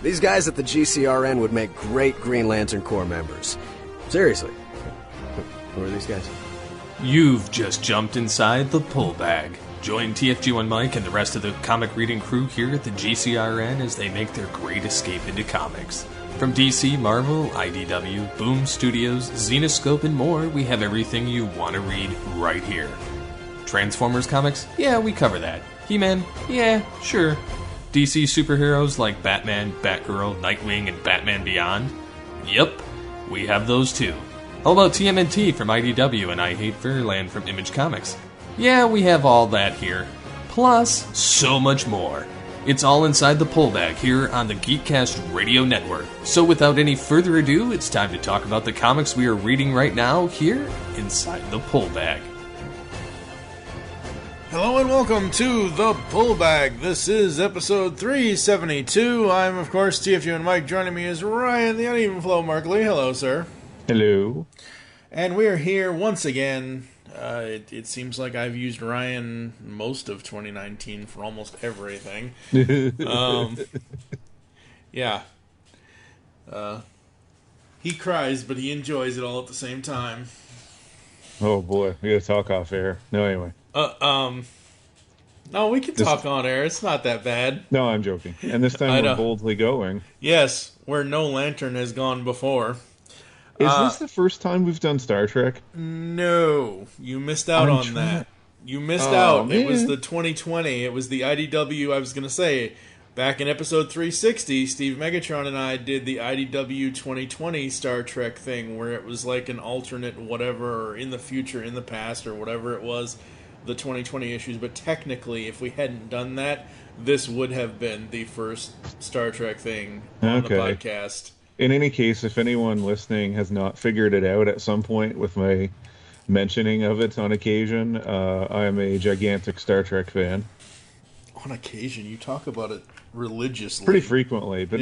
These guys at the GCRN would make great Green Lantern Corps members. Seriously. Who are these guys? You've just jumped inside the pull bag. Join TFG1 Mike and the rest of the comic reading crew here at the GCRN as they make their great escape into comics. From DC, Marvel, IDW, Boom Studios, Zenoscope, and more, we have everything you want to read right here. Transformers comics? Yeah, we cover that. He-Man? Yeah, sure. DC superheroes like Batman, Batgirl, Nightwing, and Batman Beyond? Yep, we have those too. How about TMNT from IDW and I Hate Fairyland from Image Comics? Yeah, we have all that here. Plus, so much more. It's all inside the pull bag here on the Geekcast Radio Network. So without any further ado, it's time to talk about the comics we are reading right now here inside the pull bag. Hello and welcome to the Pull Bag. This is episode 372. I'm, of course, TFG and Mike. Joining me is Ryan, the UnEvenFlow Markley. Hello, sir. Hello. And we're here once again. It seems like I've used Ryan most of 2019 for almost everything. Yeah. He cries, but he enjoys it all at the same time. Oh boy, we gotta talk off air. No, anyway. No, we can talk on air. It's not that bad. No, I'm joking. And this time we're boldly going. Yes, where no lantern has gone before. Is this the first time we've done Star Trek? No, you missed out on that. You missed out. Man. It was the 2020. It was the IDW. I was going to say, back in episode 360, Steve Megatron and I did the IDW 2020 Star Trek thing, where it was like an alternate whatever, or in the future, in the past, or whatever it was, the 2020 issues. But technically, if we hadn't done that, this would have been the first Star Trek thing on the podcast. In any case, if anyone listening has not figured it out at some point with my mentioning of it on occasion, I am a gigantic Star Trek fan. On occasion? You talk about it religiously. Pretty frequently, but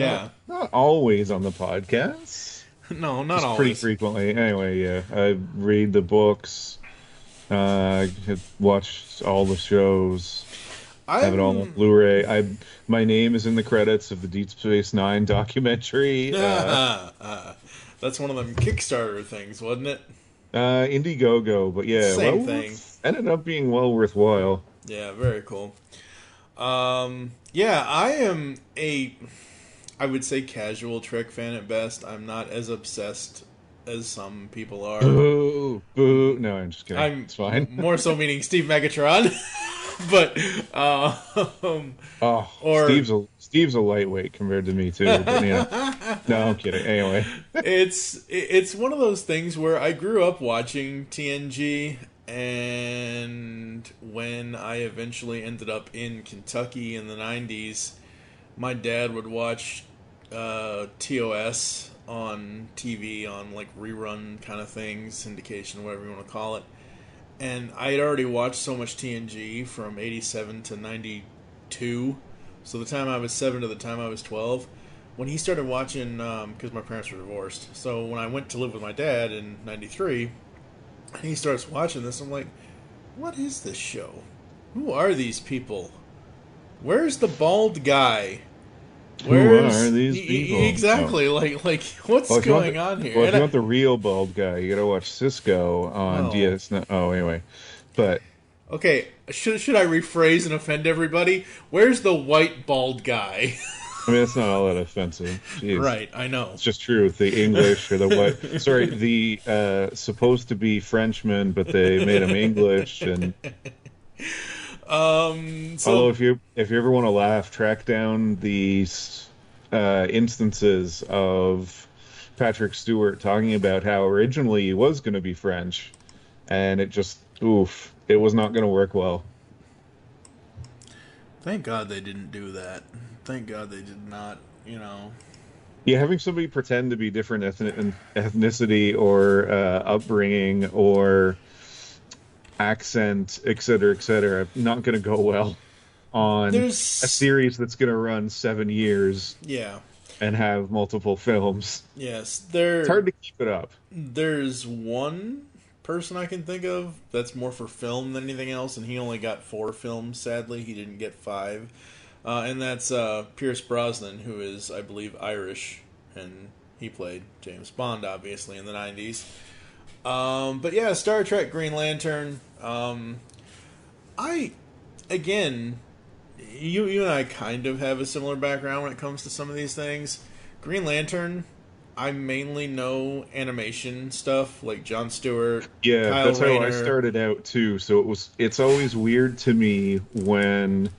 not always on the podcast. No, not always. Pretty frequently. Anyway, yeah. I read the books, watch all the shows. Have it all on Blu-ray. My name is in the credits of the Deep Space Nine documentary. That's one of them Kickstarter things, wasn't it? Indiegogo, but yeah, same thing. Ended up being well worthwhile. Yeah, very cool. Yeah, I am I would say casual Trek fan at best. I'm not as obsessed as some people are. Boo, boo. No, I'm just kidding. It's fine. More so meaning Steve Megatron. But Steve's a lightweight compared to me too. But, you know. No, I'm kidding. Anyway, it's one of those things where I grew up watching TNG, and when I eventually ended up in Kentucky in the 90s, my dad would watch TOS on TV on like rerun kind of things, syndication, whatever you want to call it. And I had already watched so much TNG from 87 to 92. So the time I was 7 to the time I was 12. When he started watching, because my parents were divorced. So when I went to live with my dad in 93, and he starts watching this, I'm like, what is this show? Who are these people? Where's the bald guy? Who are these people? Exactly. Oh. Like what's going on here? Well, if you want the real bald guy, you gotta watch Cisco on DS. Oh, anyway. But okay, should I rephrase and offend everybody? Where's the white bald guy? I mean, it's not all that offensive. Jeez. Right, I know. It's just true. The English or the white. Sorry, the supposed to be Frenchman, but they made him English and. Although if you ever want to laugh, track down these instances of Patrick Stewart talking about how originally he was going to be French, and it was not going to work well. Thank God they didn't do that. Thank God they did not. Yeah, having somebody pretend to be different ethnicity or upbringing or accent, etc., not going to go well on a series that's going to run 7 years. Yeah, and have multiple films. Yes, it's hard to keep it up. There's one person I can think of that's more for film than anything else, and he only got 4 films. Sadly, he didn't get 5. And that's Pierce Brosnan, who is, I believe, Irish, and he played James Bond, obviously, in the 90s. But yeah, Star Trek Green Lantern. Again, you and I kind of have a similar background when it comes to some of these things. Green Lantern, I mainly know animation stuff, like Jon Stewart, Yeah, Kyle that's Rayner. how I started out too. So it's always weird to me when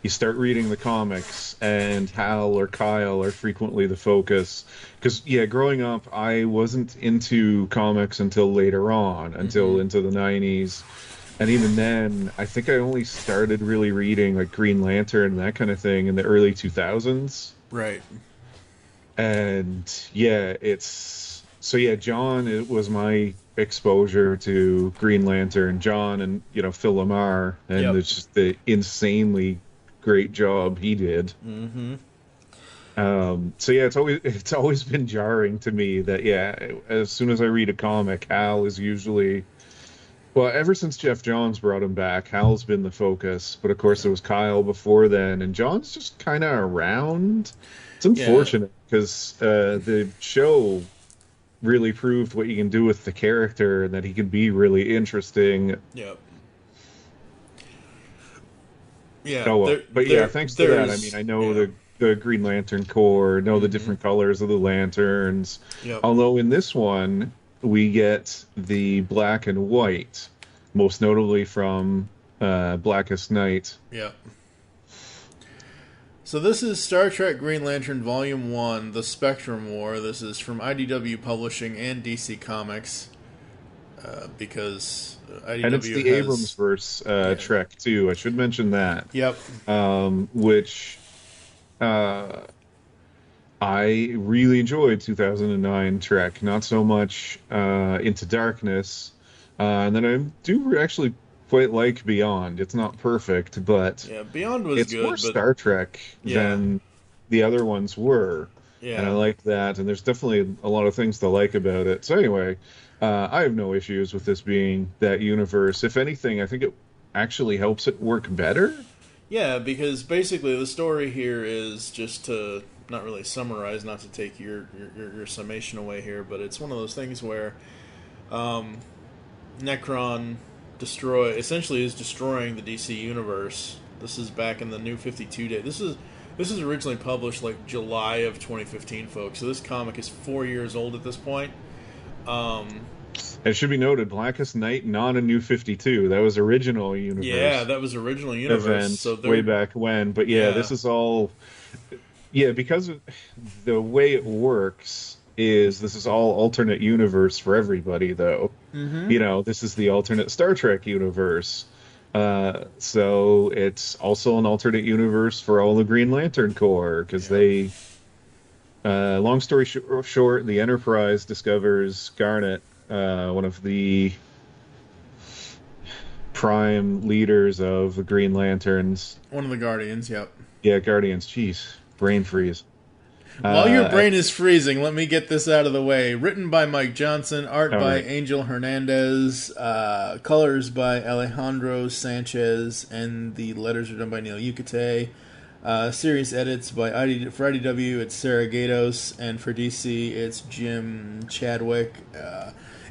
you start reading the comics and Hal or Kyle are frequently the focus. Because, yeah, growing up, I wasn't into comics until later on, until into the 90s. And even then, I think I only started really reading like Green Lantern and that kind of thing in the early 2000s. Right. And yeah, John, it was my exposure to Green Lantern. John and, Phil Lamar, and it's just the insanely great job he did. So yeah, it's always been jarring to me that as soon as I read a comic, Hal is usually, well, ever since Jeff Johns brought him back, Hal's been the focus. But of course, it was Kyle before then, and John's just kind of around. It's unfortunate because the show really proved what you can do with the character and that he can be really interesting. Yep. Yeah. Oh, well. Thanks to that, I mean, I know the Green Lantern Corps, know the different colors of the lanterns. Yep. Although in this one, we get the black and white, most notably from Blackest Night. Yep. So this is Star Trek Green Lantern Volume 1, The Spectrum War. This is from IDW Publishing and DC Comics. Because IDW and it's the Abrams-verse Trek, too. I should mention that. Yep. Which I really enjoyed 2009 Trek. Not so much Into Darkness. And then I do actually quite like Beyond. It's not perfect, but Beyond was it's good. More Star Trek than the other ones were. Yeah. And I like that, and there's definitely a lot of things to like about it. So anyway, I have no issues with this being that universe. If anything, I think it actually helps it work better. Yeah, because basically the story here is, just to not really summarize, not to take your summation away here, but it's one of those things where Necron essentially is destroying the DC universe. This is back in the New 52 day. This is originally published like July of 2015, folks. So this comic is 4 years old at this point. It should be noted, Blackest Night, not a New 52. That was original universe. Yeah, that was original universe. Event, so way back when. But this is all... Yeah, because of the way it works this is all alternate universe for everybody, though. This is the alternate Star Trek universe. So it's also an alternate universe for all the Green Lantern Corps, because they... long story short, the Enterprise discovers Garnet, one of the prime leaders of the Green Lanterns. One of the Guardians, yep. Yeah, Guardians. Jeez, brain freeze. While your brain is freezing, let me get this out of the way. Written by Mike Johnson, art by Angel Hernandez, colors by Alejandro Sanchez, and the letters are done by Neil Yucate. Series edits by for IDW, it's Sarah Gatos, and for DC, it's Jim Chadwick.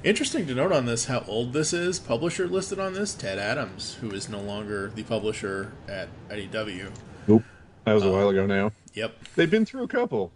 Interesting to note on this how old this is. Publisher listed on this, Ted Adams, who is no longer the publisher at IDW. Nope. That was a while ago now. Yep. They've been through a couple.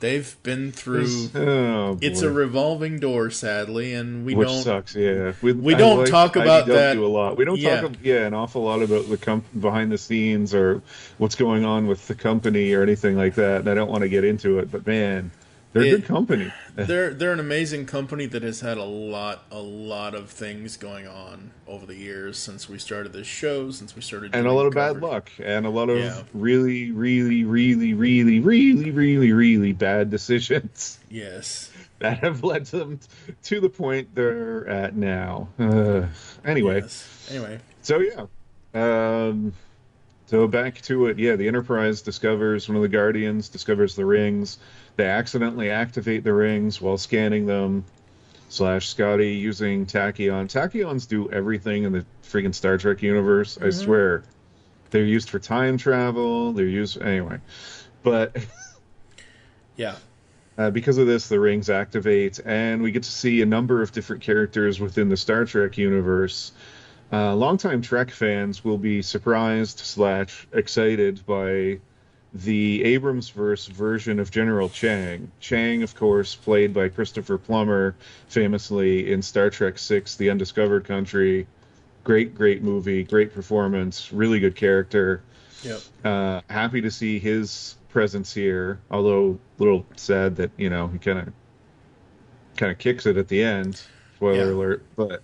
They've been through... It's a revolving door, sadly, and Which sucks, yeah. We don't talk about IDW that a lot. We don't talk an awful lot about the behind the scenes or what's going on with the company or anything like that, and I don't want to get into it, but man, they're a good company. They're an amazing company that has had a lot of things going on over the years since we started this show, since we started doing and a lot of bad luck, and a lot of really, really, really, really, really, really, really bad decisions. Yes. That have led them to the point they're at now. Anyway. Yes. Anyway. So, yeah. So back to it. Yeah, the Enterprise discovers, one of the Guardians discovers the rings. They accidentally activate the rings while scanning them. Scotty using Tachyon. Tachyons do everything in the freaking Star Trek universe, I swear. They're used for time travel. They're used anyway, but Yeah. because of this, the rings activate, and we get to see a number of different characters within the Star Trek universe. Longtime Trek fans will be surprised / excited by the Abrams-verse version of General Chang. Chang, of course, played by Christopher Plummer, famously in Star Trek VI, The Undiscovered Country. Great movie, great performance, really good character. Yep. Happy to see his presence here, although a little sad that, he kind of kicks it at the end. Spoiler alert. But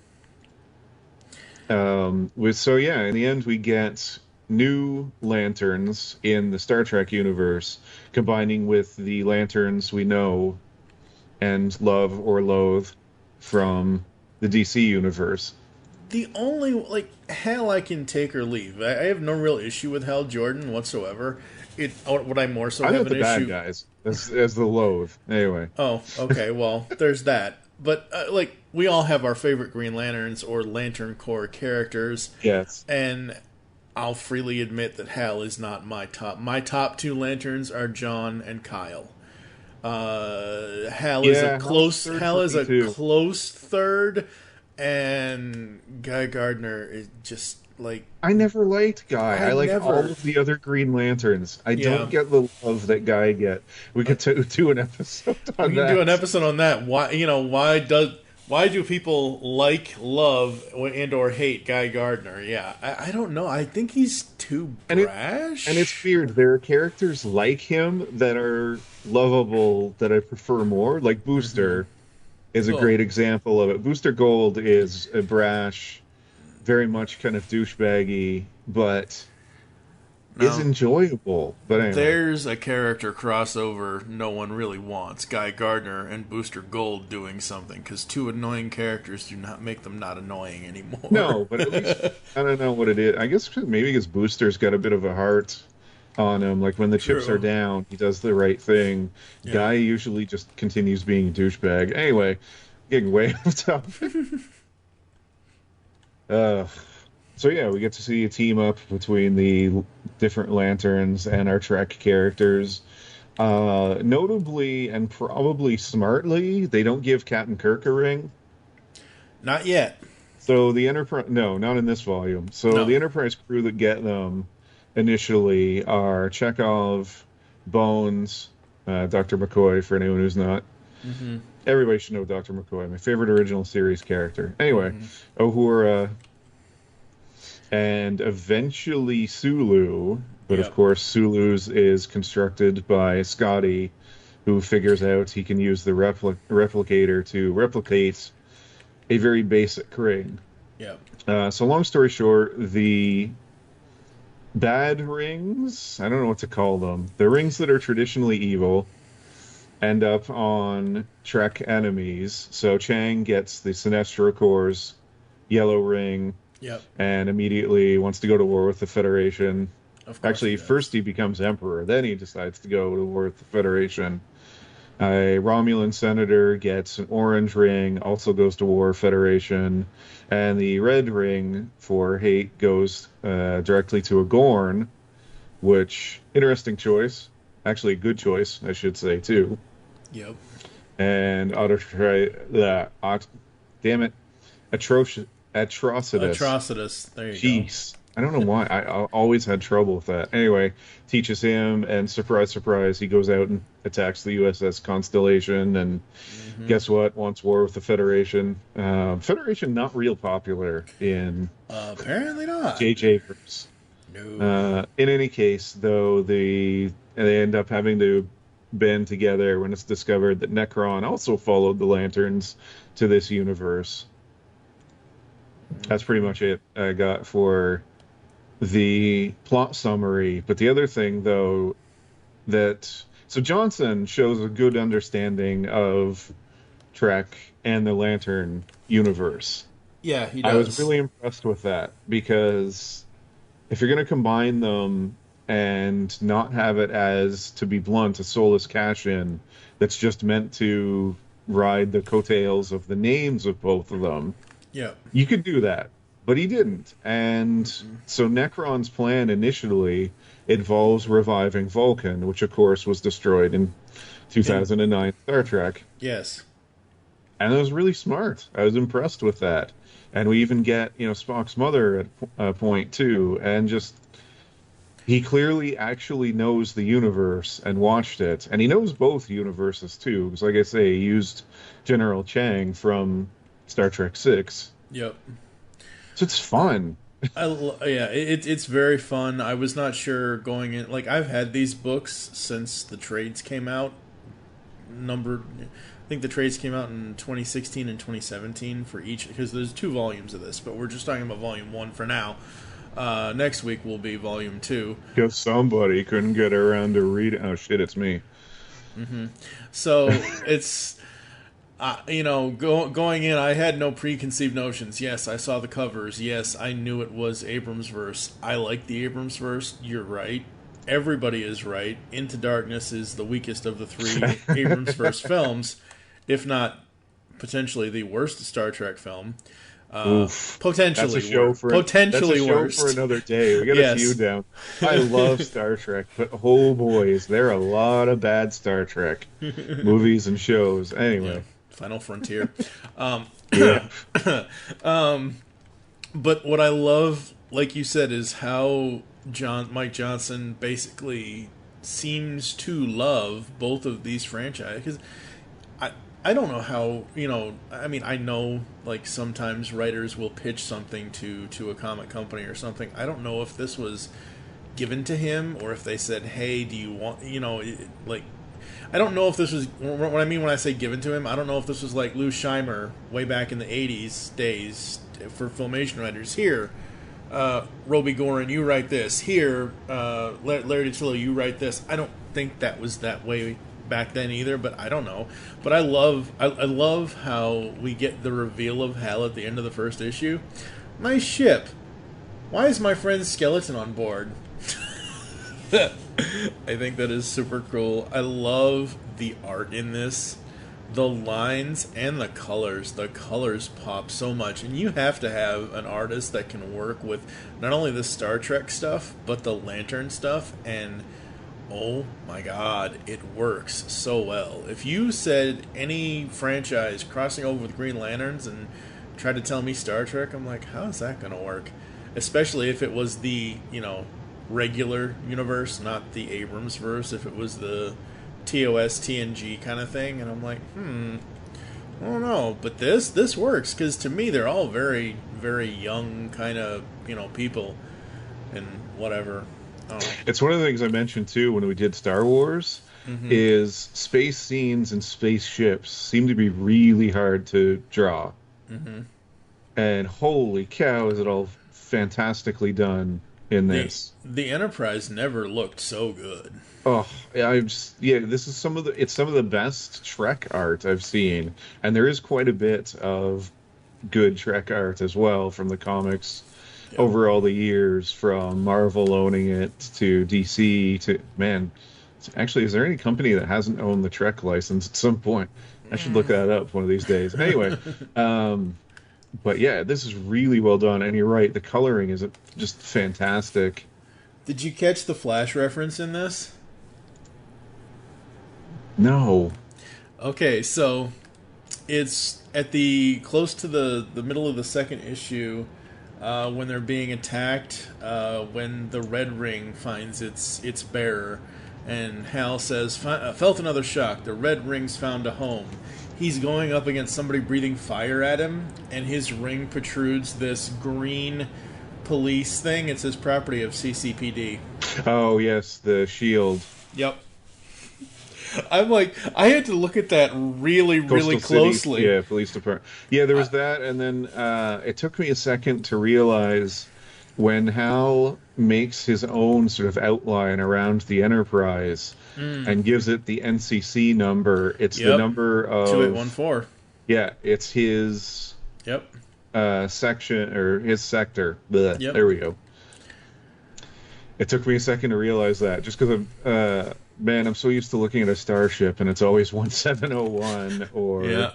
in the end we get new lanterns in the Star Trek universe, combining with the lanterns we know and love or loathe from the DC universe. The only, Hal I can take or leave. I have no real issue with Hal Jordan whatsoever. What I more so I have know an the bad issue... guys as the loathe. Anyway. Oh, okay, well, there's that. But, we all have our favorite Green Lanterns or Lantern Corps characters. Yes. And I'll freely admit that Hal is not my top. My top two Lanterns are John and Kyle. Hal is a close third, and Guy Gardner is just I never liked Guy. I like all of the other Green Lanterns. I don't get the love that Guy get. We could do an episode on that. We can do an episode on that. Why do people love and or hate Guy Gardner? Yeah, I don't know. I think he's too brash. And it's weird. There are characters like him that are lovable that I prefer more. Like Booster is a great example of it. Booster Gold is a brash, very much kind of douchebaggy, but is enjoyable. But anyway. There's a character crossover no one really wants. Guy Gardner and Booster Gold doing something, because two annoying characters do not make them not annoying anymore. No, but at least, I don't know what it is. I guess maybe because Booster's got a bit of a heart on him. Like when the chips are down, he does the right thing. Yeah. Guy usually just continues being a douchebag. Anyway, getting way off topic. So yeah, we get to see a team up between the different lanterns and our Trek characters. Notably and probably smartly, they don't give Captain Kirk a ring. Not yet. So the Enterprise, no, not in this volume. So the Enterprise crew that get them initially are Chekhov, Bones, Dr. McCoy, for anyone who's not. Mm-hmm. Everybody should know Dr. McCoy, my favorite original series character. Anyway, Uhura, and eventually Sulu, but of course Sulu's is constructed by Scotty, who figures out he can use the replicator to replicate a very basic ring. So long story short, the bad rings, I don't know what to call them, the rings that are traditionally evil, end up on Trek enemies. So Chang gets the Sinestro Corps' yellow ring, and immediately wants to go to war with the Federation. Actually, first he becomes Emperor, then he decides to go to war with the Federation. A Romulan senator gets an orange ring, also goes to war, Federation. And the red ring for hate goes directly to a Gorn, which, interesting choice. Actually, a good choice, I should say, too. And Atrocitus. There you Jeez. Go. I don't know why. I always had trouble with that. Anyway, teaches him, and surprise, surprise, he goes out and attacks the USS Constellation, and guess what? Wants war with the Federation. Federation not real popular in... apparently not. J.J. groups. No. In any case, though, they end up having to band together when it's discovered that Necron also followed the Lanterns to this universe. That's pretty much it I got for the plot summary. But the other thing, though, so Johnson shows a good understanding of Trek and the Lantern universe. Yeah, he does. I was really impressed with that, because if you're going to combine them and not have it as, to be blunt, a soulless cash-in that's just meant to ride the coattails of the names of both of them, you could do that. but he didn't. And so Necron's plan initially involves reviving Vulcan, which of course was destroyed in 2009 Star Trek. Yes. And it was really smart. I was impressed with that. And we even get, Spock's mother at a point too, and just he clearly actually knows the universe and watched it, and he knows both universes too. Because, like I say, he used General Chang from Star Trek VI. Yep. So it's fun. It's very fun. I was not sure going in. Like, I've had these books since the trades came out. I think the trades came out in 2016 and 2017 for each, because there's 2 volumes of this, but we're just talking about volume 1 for now. Next week will be volume 2. Because somebody couldn't get around to read it. Oh shit, it's me. Mm-hmm. So it's, going in, I had no preconceived notions. Yes, I saw the covers. Yes, I knew it was Abrams' verse. I like the Abrams verse. You're right. Everybody is right. Into Darkness is the weakest of the 3 Abrams verse films, if not potentially the worst Star Trek film. Potentially, that's a show for worst. For another day. We got a few down. I love Star Trek, but oh boy, is there a lot of bad Star Trek movies and shows. Anyway, yeah. Final Frontier. Yeah. But what I love, like you said, is how Mike Johnson basically seems to love both of these franchises. Because I don't know how, I mean, I know, like, sometimes writers will pitch something to a comic company or something. I don't know if this was given to him or if they said, hey, do you want, I don't know if this was, what I mean when I say given to him, I don't know if this was like Lou Scheimer way back in the 80s days for Filmation writers. Here, Roby Gorin, you write this. Here, Larry DiTillo, you write this. I don't think that was that way back then either, but I don't know. But I love how we get the reveal of Hal at the end of the first issue. My ship. Why is my friend Skeleton on board? I think that is super cool. I love the art in this. The lines and the colors. The colors pop so much. And you have to have an artist that can work with not only the Star Trek stuff, but the Lantern stuff. And oh my god, it works so well. If you said any franchise crossing over with Green Lanterns and tried to tell me Star Trek, I'm like, how is that going to work? Especially if it was the, regular universe, not the Abrams verse, if it was the TOS, TNG kind of thing. And I'm like, I don't know. But this works, because to me, they're all very, very young kind of, people and whatever. It's one of the things I mentioned too when we did Star Wars, is space scenes and spaceships seem to be really hard to draw. And holy cow, is it all fantastically done in this. The Enterprise never looked so good. Oh, this is some of the best Trek art I've seen, and there is quite a bit of good Trek art as well from the comics. Yep. Over all the years, from Marvel owning it to DC to, man, actually, is there any company that hasn't owned the Trek license at some point? I should look that up one of these days. Anyway, but yeah, this is really well done, and you're right, the coloring is just fantastic. Did you catch the Flash reference in this? No. Okay, so it's at the close to the middle of the second issue. When they're being attacked, when the Red Ring finds its bearer, and Hal says, felt another shock, the Red Ring's found a home. He's going up against somebody breathing fire at him, and his ring protrudes this green police thing. It's his property of CCPD. Oh, yes, the shield. Yep. I'm like, I had to look at that really closely. City, yeah, police department. Yeah, there was that, and then it took me a second to realize when Hal makes his own sort of outline around the Enterprise and gives it the NCC number. It's the number of 2814. Yeah, it's his section or his sector. There we go. It took me a second to realize that, just because man, I'm so used to looking at a starship, and it's always 1701 or Yeah.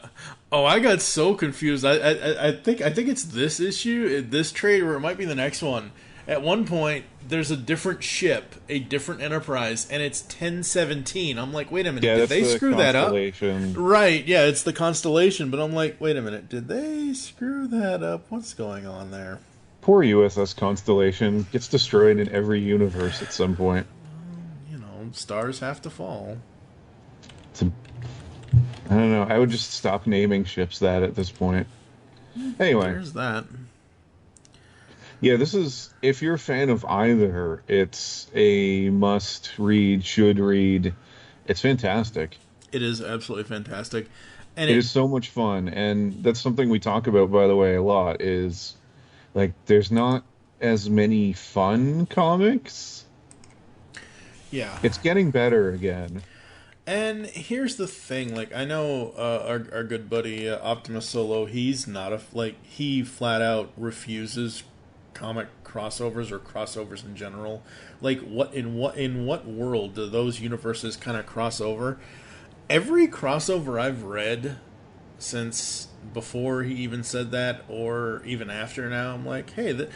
Oh, I got so confused. I think it's this issue, this trade, or it might be the next one. At one point, there's a different ship, a different Enterprise, and it's 1017. I'm like, wait a minute, yeah, did that's they the screw that up? Constellation. Right, yeah, it's the Constellation, but I'm like, wait a minute, did they screw that up? What's going on there? Poor USS Constellation gets destroyed in every universe at some point. You know, stars have to fall. It's a, I don't know. I would just stop naming ships that at this point. Anyway, There's that. yeah, this is, if you're a fan of either, it's a must read, should read. It's fantastic. It is absolutely fantastic. And It is so much fun, and that's something we talk about, by the way, a lot, is like there's not as many fun comics. yeah. It's getting better again. And here's the thing, like, I know our good buddy Optimus Solo, he's not he flat out refuses comic crossovers or crossovers in general. Like, in what world do those universes kind of cross over? Every crossover I've read since before he even said that, or even after now, I'm like, hey,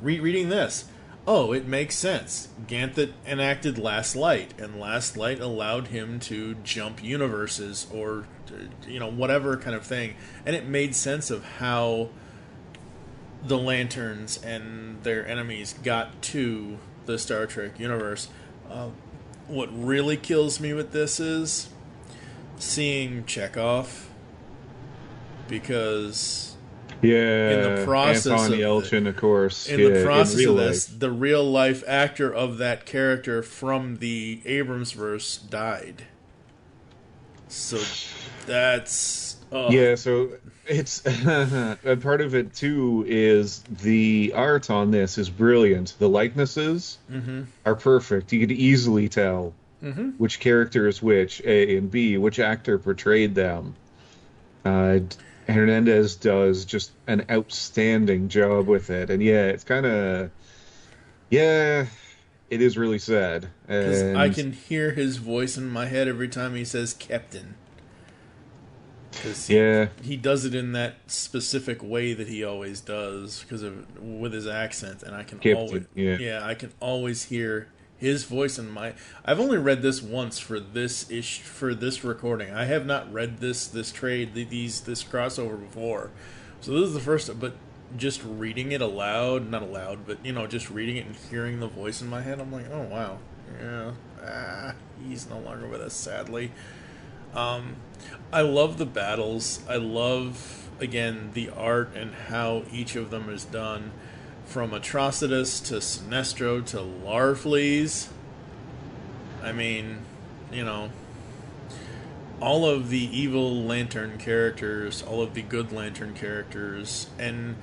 reading this. Oh, it makes sense. Ganthet enacted Last Light, and Last Light allowed him to jump universes or, whatever kind of thing. And it made sense of how the Lanterns and their enemies got to the Star Trek universe. What really kills me with this is seeing Chekhov, because Yeah, in the process Anton of Yelchin, of course. in yeah, the process in of real this, life. the real life actor of that character from the Abrams verse died. So that's Yeah, so it's a part of it too is the art on this is brilliant. The likenesses are perfect. You could easily tell which character is which, A and B, which actor portrayed them. Hernandez does just an outstanding job with it, and yeah, it's kind of it is really sad. because And I can hear his voice in my head every time he says Captain. Because he does it in that specific way that he always does, with his accent, and I can Captain, always I can always hear his voice in my. I've only read this once for this recording. I have not read this trade this crossover before, so this is the first. But just reading it aloud, not aloud, but just reading it and hearing the voice in my head, I'm like, oh wow, yeah, he's no longer with us, sadly. I love the battles. I love, again, the art and how each of them is done. From Atrocitus to Sinestro to Larfleeze. I mean, all of the evil Lantern characters, all of the good Lantern characters, and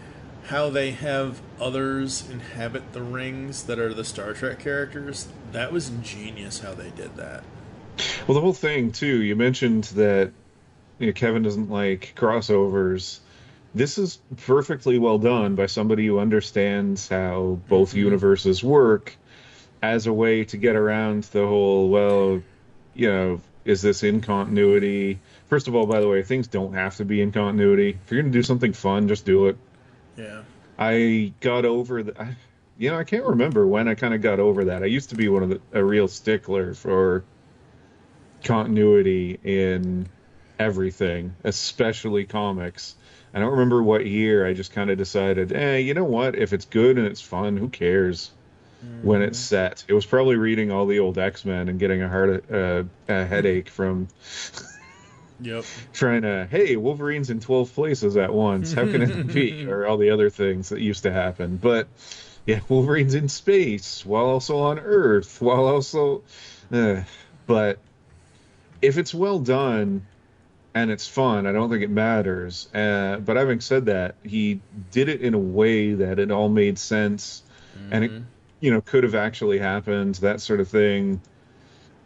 how they have others inhabit the rings that are the Star Trek characters. That was ingenious how they did that. well, the whole thing too. You mentioned that Kevin doesn't like crossovers. This is perfectly well done by somebody who understands how both universes work as a way to get around the whole, is this in continuity? First of all, by the way, things don't have to be in continuity. If you're going to do something fun, just do it. Yeah. I got over I can't remember when I kind of got over that. I used to be a real stickler for continuity in everything, especially comics. I don't remember what year I just kind of decided, you know what? If it's good and it's fun, who cares when it's set? It was probably reading all the old X-Men and getting a headache from trying to, hey, Wolverine's in 12 places at once. How can it be? Or all the other things that used to happen. But, yeah, Wolverine's in space while also on Earth, while also... but if it's well done... and it's fun, I don't think it matters. But having said that, he did it in a way that it all made sense, and it, could have actually happened, that sort of thing.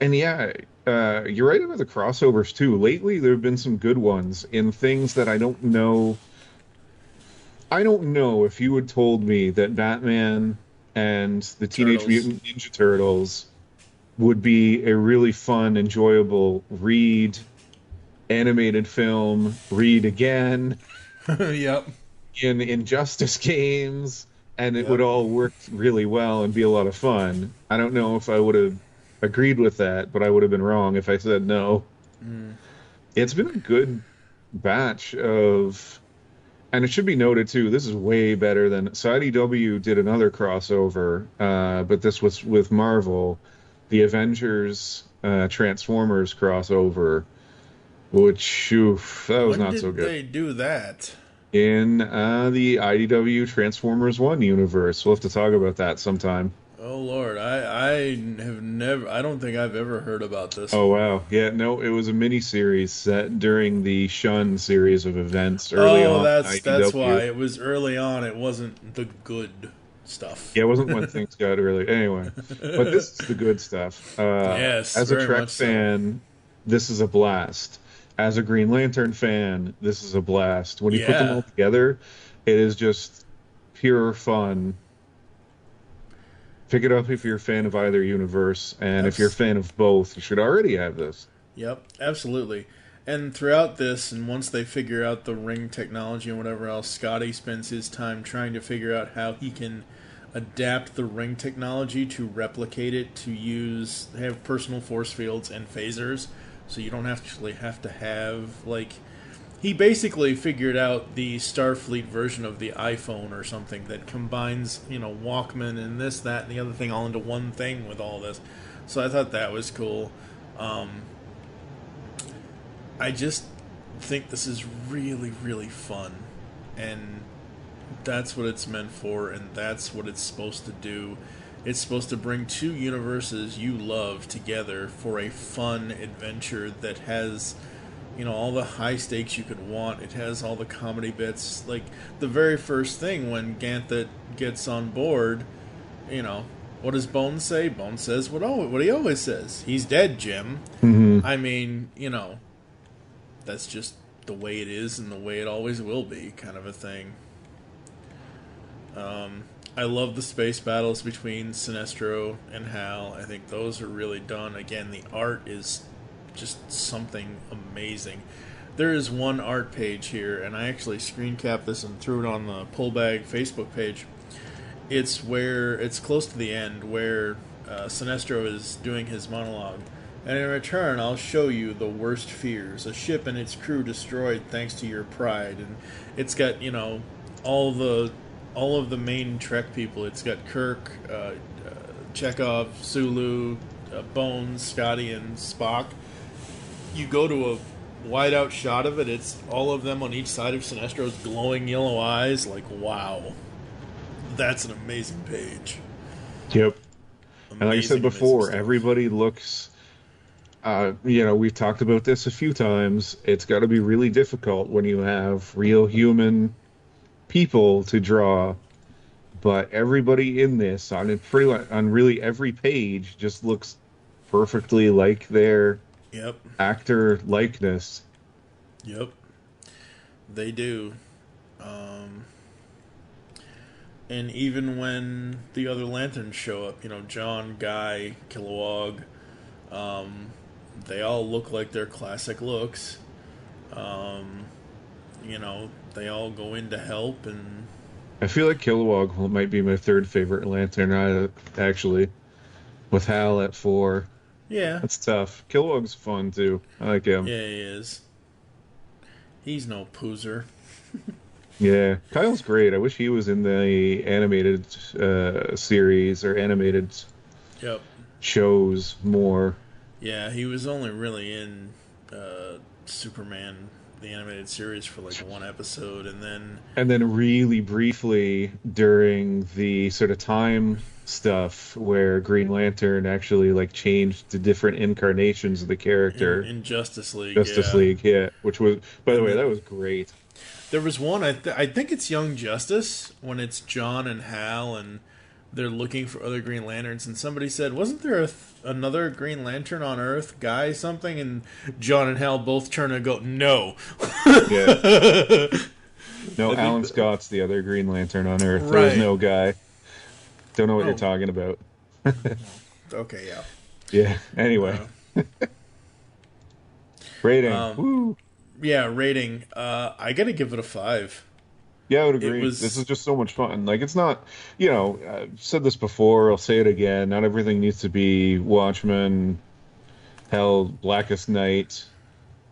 And yeah, you're right about the crossovers too. Lately, there have been some good ones in things that I don't know. I don't know if you had told me that Batman and the Teenage Mutant Ninja Turtles would be a really fun, enjoyable read, animated film, read again, Yep. in Injustice games, and it would Yep. all work really well and be a lot of fun. I don't know if I would have agreed with that, but I would have been wrong if I said no. It's been a good batch of, and it should be noted too, this is way better than, so IDW did another crossover, but this was with Marvel, the Avengers Transformers crossover, which, oof, that was When not so did good. they do that? In the IDW Transformers 1 universe. We'll have to talk about that sometime. Oh Lord, I have never. I don't think I've ever heard about this. Oh, wow. Yeah, no, it was a mini-series set during the Shun series of events early on. That's IDW. why it was early on. It wasn't the good stuff. Yeah, it wasn't when things got really... Anyway, but this is the good stuff. Yes, as a very Trek much so. fan, this is a blast. As a Green Lantern fan, this is a blast. When you put them Yeah. all together, it is just pure fun. Pick it up if you're a fan of either universe, and if you're a fan of both, you should already have this. Yep, absolutely. And throughout this, and once they figure out the ring technology and whatever else, Scotty spends his time trying to figure out how he can adapt the ring technology to replicate it, to have personal force fields and phasers, so you don't actually have to have, like... He basically figured out the Starfleet version of the iPhone or something that combines, Walkman and this, that, and the other thing all into one thing with all this. So I thought that was cool. I just think this is really, really fun. And that's what it's meant for, and that's what it's supposed to do. It's supposed to bring two universes you love together for a fun adventure that has... all the high stakes you could want. It has all the comedy bits. Like, the very first thing when Ganthet gets on board, what does Bones say? Bones says what he always says. He's dead, Jim. Mm-hmm. I mean, that's just the way it is and the way it always will be, kind of a thing. I love the space battles between Sinestro and Hal. I think those are really done. Again, the art is just something amazing. There is one art page here, and I actually screen capped this and threw it on the Pullbag Facebook page. It's close to the end, where Sinestro is doing his monologue. And in return, I'll show you the worst fears. A ship and its crew destroyed thanks to your pride. And it's got, all of the main Trek people. It's got Kirk, Chekhov, Sulu, Bones, Scotty, and Spock. You go to a wide-out shot of it, it's all of them on each side of Sinestro's glowing yellow eyes. Like, wow. That's an amazing page. Yep. Amazing, And like I said before, everybody looks... we've talked about this a few times. It's got to be really difficult when you have real human people to draw. But everybody in this, on really every page, just looks perfectly like their... Yep. actor likeness. Yep. They do. And even when the other lanterns show up, John, Guy, Kilowog, they all look like their classic looks. They all go in to help, and I feel like Kilowog might be my third favorite lantern, actually, with Hal at 4. yeah. That's tough. Kilowog's fun, too. I like him. Yeah, he is. He's no poozer. Yeah. Kyle's great. I wish he was in the animated series or animated Yep. shows more. Yeah, he was only really in Superman, the animated series, for like one episode, and then really briefly during the sort of time stuff where Green Lantern actually changed to different incarnations of the character in Justice League. League, yeah, which was, by the way, that was great. There was one, I think it's Young Justice, when it's John and Hal, and they're looking for other Green Lanterns, and somebody said, wasn't there another Green Lantern on Earth, Guy something? And John and Hal both turn and go, no. Yeah. No, Alan Scott's the other Green Lantern on Earth. There was Right. no Guy. Don't know what you're talking about. Okay, yeah. Yeah. Anyway, rating. Woo. Yeah, rating. I gotta give it a 5. Yeah, I would It agree. This was, is just so much fun. Like, it's not, I've said this before, I'll say it again. Not everything needs to be Watchmen, hell, Blackest Night,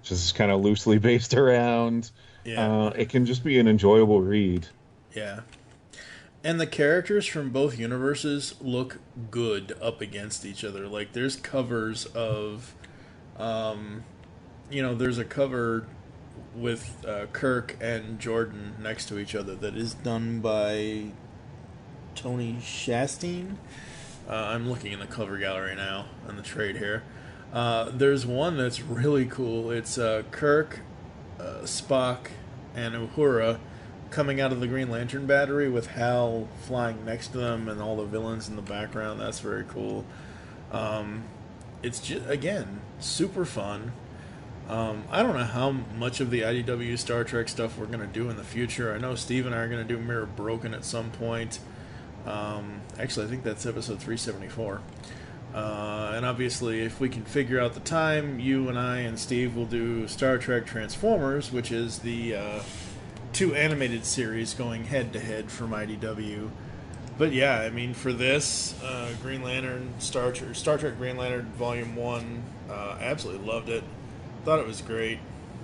just kind of loosely based around. yeah, It can just be an enjoyable read. yeah. And the characters from both universes look good up against each other. Like, there's covers of, there's a cover with Kirk and Jordan next to each other that is done by Tony Shasteen. I'm looking in the cover gallery now on the trade here. There's one that's really cool. It's Kirk, Spock, and Uhura coming out of the Green Lantern battery with Hal flying next to them and all the villains in the background. That's very cool. It's just, again, super fun. I don't know how much of the IDW Star Trek stuff we're going to do in the future. I know Steve and I are going to do Mirror Broken at some point. Actually, I think that's episode 374. And obviously, if we can figure out the time, you and I and Steve will do Star Trek Transformers, which is the 2 animated series going head-to-head from IDW. But yeah, I mean, for this, Green Lantern, Star Trek Green Lantern Volume 1, absolutely loved it. Thought it was great.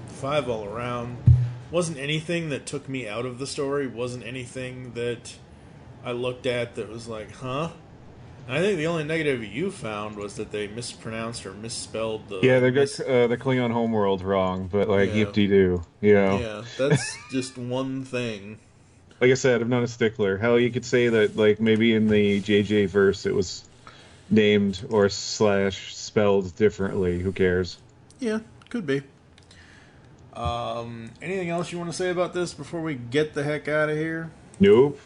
5 all around. Wasn't anything that took me out of the story. Wasn't anything that I looked at that was like, huh? And I think the only negative you found was that they mispronounced or misspelled the... Yeah, they got the Klingon homeworld wrong, but like, Yeah. yip-de-doo, Yeah, that's just one thing. Like I said, I'm not a stickler. Hell, you could say that, like, maybe in the JJ verse it was named or / spelled differently. Who cares? Yeah, could be. Anything else you want to say about this before we get the heck out of here? Nope.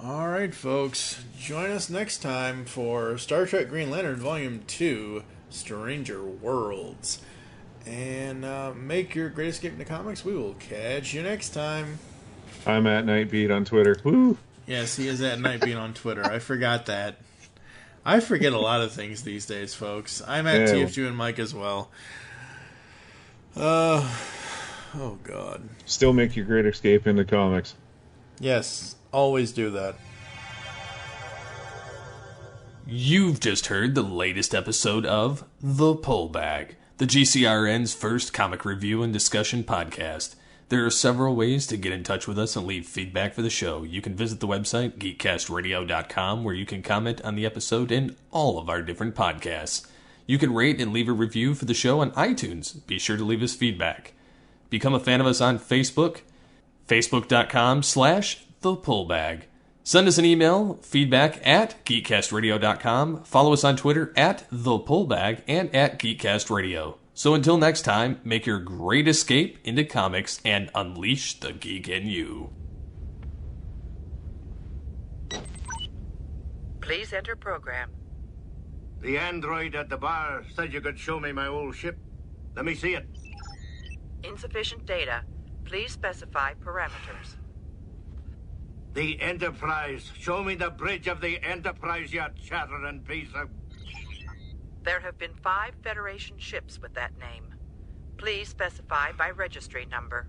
All right, folks. Join us next time for Star Trek Green Lantern Volume 2, Stranger Worlds. And make your great escape into comics. We will catch you next time. I'm at Nightbeat on Twitter. Woo! Yes, he is at Nightbeat on Twitter. I forgot that. I forget a lot of things these days, folks. I'm at TFG and Mike as well. Oh, God. Still make your great escape into comics. Yes, always do that. You've just heard the latest episode of The Pullbag, the GCRN's first comic review and discussion podcast. There are several ways to get in touch with us and leave feedback for the show. You can visit the website, geekcastradio.com, where you can comment on the episode and all of our different podcasts. You can rate and leave a review for the show on iTunes. Be sure to leave us feedback. Become a fan of us on Facebook, facebook.com/thepullbag. Send us an email, feedback at geekcastradio.com. Follow us on Twitter at thepullbag and at geekcastradio. So until next time, make your great escape into comics and unleash the geek in you. Please enter program. The android at the bar said you could show me my old ship. Let me see it. Insufficient data. Please specify parameters. The Enterprise. Show me the bridge of the Enterprise, you chattering piece of... There have been 5 Federation ships with that name. Please specify by registry number.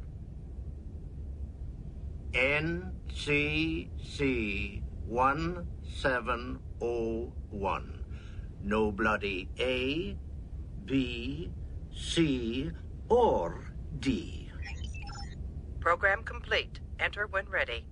NCC 1701. No bloody A, B, C, or D. Program complete. Enter when ready.